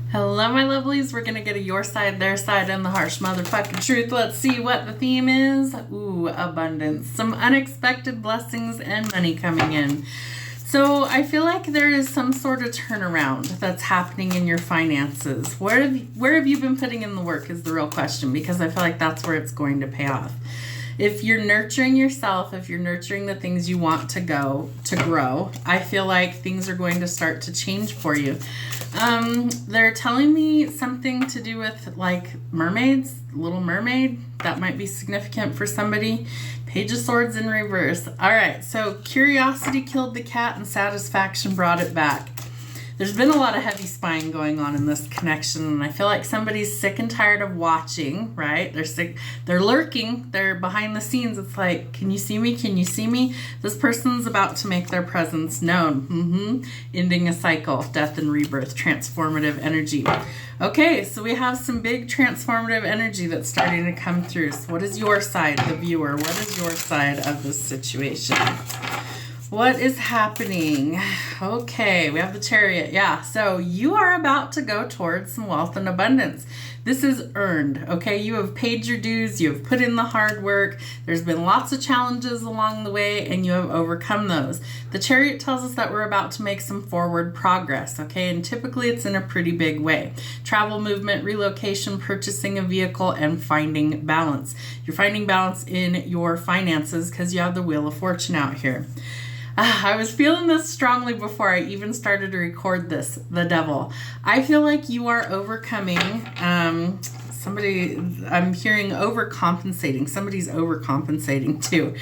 Hello, my lovelies. We're going to get a your side, their side, and the harsh motherfucking truth. Let's see what the theme is. Ooh, abundance. Some unexpected blessings and money coming in. So I feel like there is some sort of turnaround that's happening in your finances. Where have you been putting in the work is the real question, because I feel like that's where it's going to pay off. If you're nurturing yourself, if you're nurturing the things you want to grow, I feel like things are going to start to change for you. They're telling me something to do with like mermaids, Little Mermaid. That might be significant for somebody. Page of Swords in reverse. All right, so curiosity killed the cat and satisfaction brought it back. There's been a lot of heavy spying going on in this connection, and I feel like somebody's sick and tired of watching, right? They're sick, they're lurking, they're behind the scenes. It's like, can you see me? Can you see me? This person's about to make their presence known. Ending a cycle, death and rebirth, transformative energy. Okay, so we have some big transformative energy that's starting to come through. So what is your side, the viewer? What is your side of this situation? What is happening? Okay, we have the Chariot. Yeah, so you are about to go towards some wealth and abundance. This is earned, okay? You have paid your dues. You have put in the hard work. There's been lots of challenges along the way, and you have overcome those. The Chariot tells us that we're about to make some forward progress, okay? And typically it's in a pretty big way. Travel, movement, relocation, purchasing a vehicle, and finding balance. You're finding balance in your finances because you have the Wheel of Fortune out here. I was feeling this strongly before I even started to record this, the Devil. I feel like you are overcoming, I'm hearing overcompensating. Somebody's overcompensating too.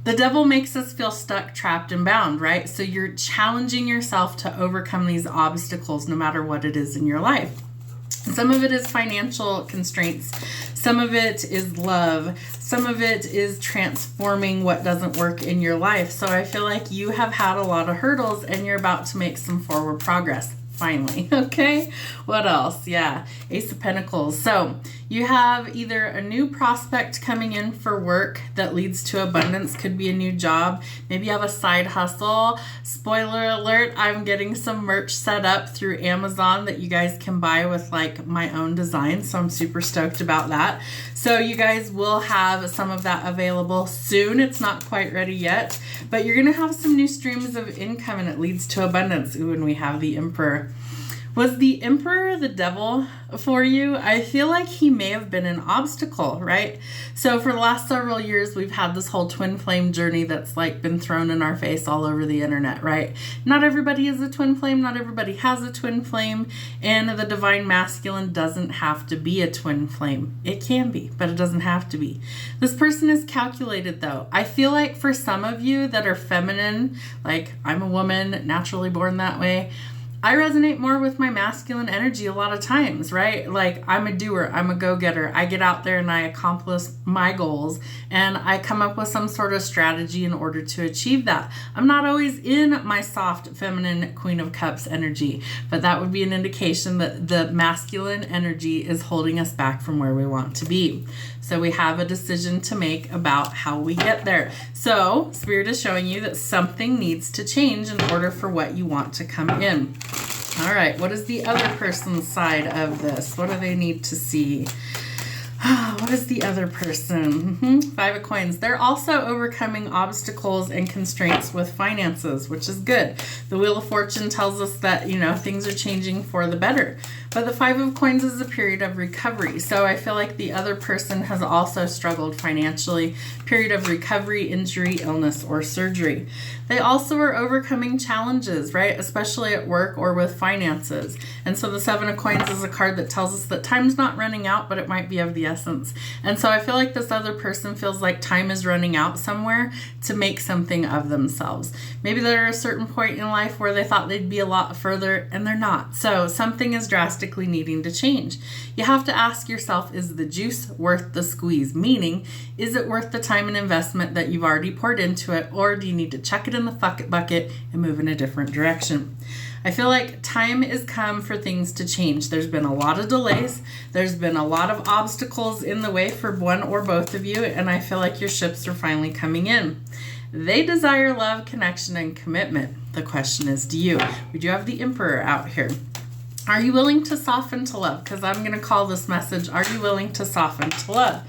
The Devil makes us feel stuck, trapped, and bound, right? So you're challenging yourself to overcome these obstacles no matter what it is in your life. Some of it is financial constraints. Some of it is love. Some of it is transforming what doesn't work in your life. So I feel like you have had a lot of hurdles and you're about to make some forward progress. Finally. Okay. What else? Yeah. Ace of Pentacles. So you have either a new prospect coming in for work that leads to abundance. Could be a new job. Maybe you have a side hustle. Spoiler alert. I'm getting some merch set up through Amazon that you guys can buy with like my own design. So I'm super stoked about that. So you guys will have some of that available soon. It's not quite ready yet, but you're going to have some new streams of income and it leads to abundance. Ooh, and we have the Emperor. Was the Emperor the Devil for you? I feel like he may have been an obstacle, right? So for the last several years, we've had this whole twin flame journey that's like been thrown in our face all over the internet, right? Not everybody is a twin flame. Not everybody has a twin flame. And the divine masculine doesn't have to be a twin flame. It can be, but it doesn't have to be. This person is calculated though. I feel like for some of you that are feminine, like I'm a woman, naturally born that way, I resonate more with my masculine energy a lot of times, right? Like I'm a doer, I'm a go-getter. I get out there and I accomplish my goals and I come up with some sort of strategy in order to achieve that. I'm not always in my soft, feminine Queen of Cups energy, but that would be an indication that the masculine energy is holding us back from where we want to be. So we have a decision to make about how we get there. So Spirit is showing you that something needs to change in order for what you want to come in. All right, what is the other person's side of this? What do they need to see? What is the other person? Five of Coins. They're also overcoming obstacles and constraints with finances, which is good. The Wheel of Fortune tells us that, you know, things are changing for the better. But the Five of Coins is a period of recovery. So I feel like the other person has also struggled financially. Period of recovery, injury, illness, or surgery. They also are overcoming challenges, right? Especially at work or with finances. And so the Seven of Coins is a card that tells us that time's not running out, but it might be of the essence. And so I feel like this other person feels like time is running out somewhere to make something of themselves. Maybe they're at a certain point in life where they thought they'd be a lot further and they're not. So something is drastically needing to change. You have to ask yourself, is the juice worth the squeeze? Meaning, is it worth the time and investment that you've already poured into it, or do you need to chuck it in the bucket and move in a different direction? I feel like time has come for things to change. There's been a lot of delays. There's been a lot of obstacles in the way for one or both of you, and I feel like your ships are finally coming in. They desire love, connection, and commitment. The question is, do you? We do have the Emperor out here. Are you willing to soften to love? Because I'm going to call this message, are you willing to soften to love?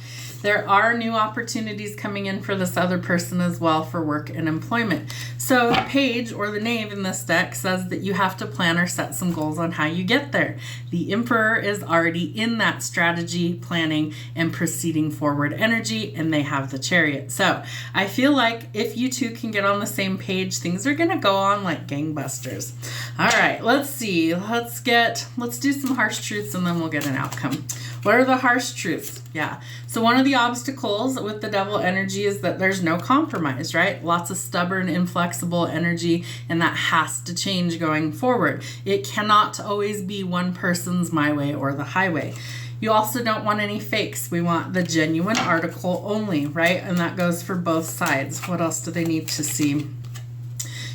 There are new opportunities coming in for this other person as well for work and employment. So the page or the knave in this deck says that you have to plan or set some goals on how you get there. The Emperor is already in that strategy, planning, and proceeding forward energy, and they have the Chariot. So I feel like if you two can get on the same page, things are going to go on like gangbusters. All right, let's see. Let's do some harsh truths and then we'll get an outcome. What are the harsh truths? Yeah. So one of the obstacles with the Devil energy is that there's no compromise, right? Lots of stubborn, inflexible energy, and that has to change going forward. It cannot always be one person's my way or the highway. You also don't want any fakes. We want the genuine article only, right? And that goes for both sides. What else do they need to see?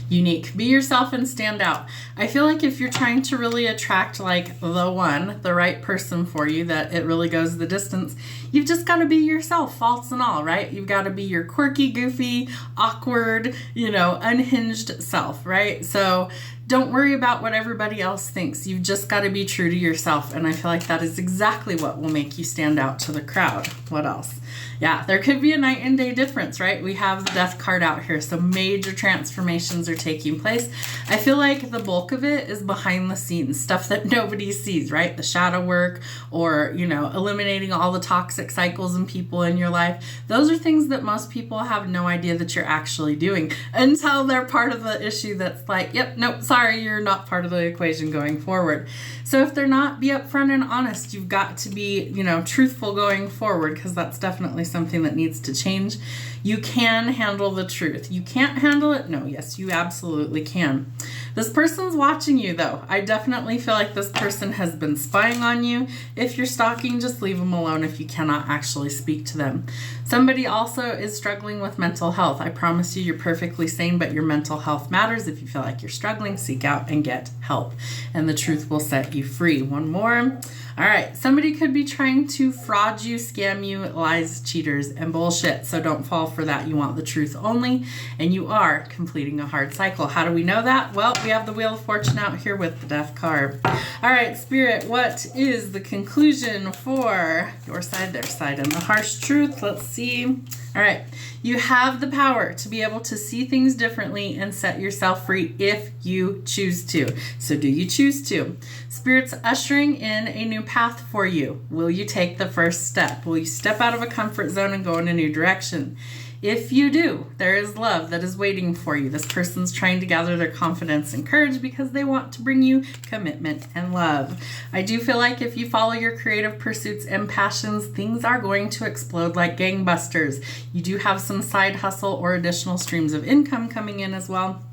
Unique. Be yourself and stand out. I feel like if you're trying to really attract like the right person for you, that it really goes the distance, you've just got to be yourself, faults and all, right? You've got to be your quirky, goofy, awkward, unhinged self, right? So don't worry about what everybody else thinks. You've just got to be true to yourself. And I feel like that is exactly what will make you stand out to the crowd. What else? Yeah, there could be a night and day difference, right? We have the Death card out here, so major transformations are taking place. I feel like the bulk of it is behind the scenes, stuff that nobody sees, right? The shadow work or, eliminating all the toxic cycles and people in your life. Those are things that most people have no idea that you're actually doing until they're part of the issue that's like, yep, nope, sorry, you're not part of the equation going forward. So if they're not, be upfront and honest. You've got to be, truthful going forward, because that's definitely something that needs to change. You can handle the truth. You can't handle it? No, yes, you absolutely can. This person's watching you, though. I definitely feel like this person has been spying on you. If you're stalking, just leave them alone if you cannot actually speak to them. Somebody also is struggling with mental health. I promise you, you're perfectly sane, but your mental health matters. If you feel like you're struggling, seek out and get help, and the truth will set you free. One more. All right, somebody could be trying to fraud you, scam you, lies, cheaters, and bullshit. So don't fall for that. You want the truth only, and you are completing a hard cycle. How do we know that? Well, we have the Wheel of Fortune out here with the Death card. All right, Spirit, what is the conclusion for your side, their side, and the harsh truth? Let's see. All right, you have the power to be able to see things differently and set yourself free if you choose to. So do you choose to? Spirit's ushering in a new path for you. Will you take the first step? Will you step out of a comfort zone and go in a new direction? If you do, there is love that is waiting for you. This person's trying to gather their confidence and courage because they want to bring you commitment and love. I do feel like if you follow your creative pursuits and passions, things are going to explode like gangbusters. You do have some side hustle or additional streams of income coming in as well,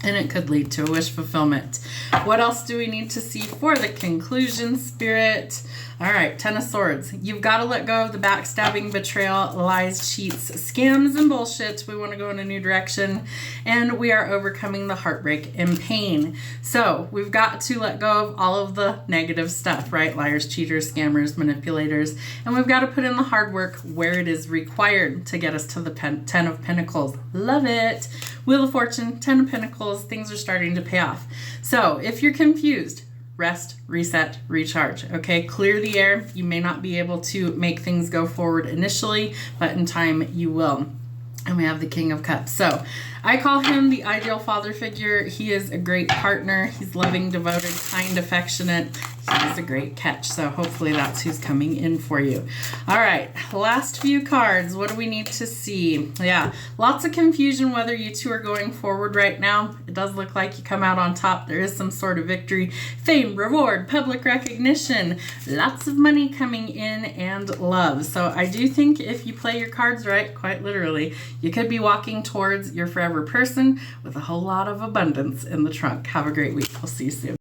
and it could lead to a wish fulfillment. What else do we need to see for the conclusion, Spirit? All right, Ten of Swords. You've got to let go of the backstabbing, betrayal, lies, cheats, scams, and bullshit. We want to go in a new direction, and we are overcoming the heartbreak and pain. So we've got to let go of all of the negative stuff, right? Liars, cheaters, scammers, manipulators, and we've got to put in the hard work where it is required to get us to the Ten of Pentacles. Love it. Wheel of Fortune, Ten of Pentacles, things are starting to pay off. So if you're confused, rest, reset, recharge, okay? Clear the air. You may not be able to make things go forward initially, but in time you will. And we have the King of Cups. So I call him the ideal father figure. He is a great partner. He's loving, devoted, kind, affectionate. He's a great catch. So hopefully that's who's coming in for you. All right, last few cards. What do we need to see? Yeah, lots of confusion whether you two are going forward right now. It does look like you come out on top. There is some sort of victory, fame, reward, public recognition, lots of money coming in, and love. So I do think if you play your cards right, quite literally, you could be walking towards your forever person with a whole lot of abundance in the trunk. Have a great week. We'll see you soon.